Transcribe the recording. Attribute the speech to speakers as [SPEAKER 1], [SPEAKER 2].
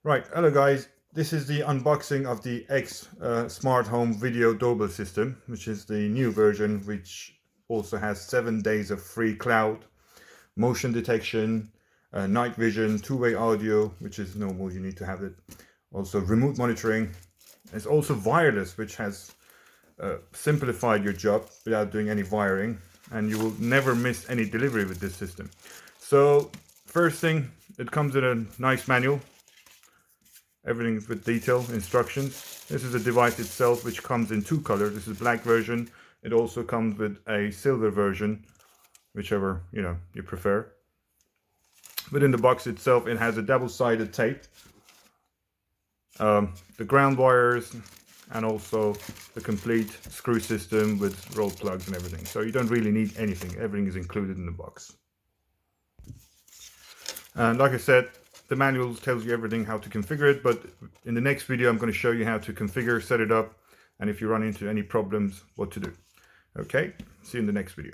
[SPEAKER 1] Right, hello guys. This is the unboxing of the X Smart Home Video Doorbell system, which is the new version, which also has 7 days of free cloud, motion detection, night vision, two-way audio, which is normal, you need to have it. Also remote monitoring. It's also wireless, which has simplified your job without doing any wiring, and you will never miss any delivery with this system. So first thing, it comes in a nice manual. Everything with detail, instructions. This is the device itself, which comes in 2 colors. This is black version. It also comes with a silver version, whichever you prefer. Within the box itself, it has a double-sided tape, the ground wires, and also the complete screw system with roll plugs and everything. So you don't really need anything. Everything is included in the box. And like I said, the manual tells you everything how to configure it, but in the next video I'm going to show you how to configure, set it up, and if you run into any problems, what to do. Okay, see you in the next video.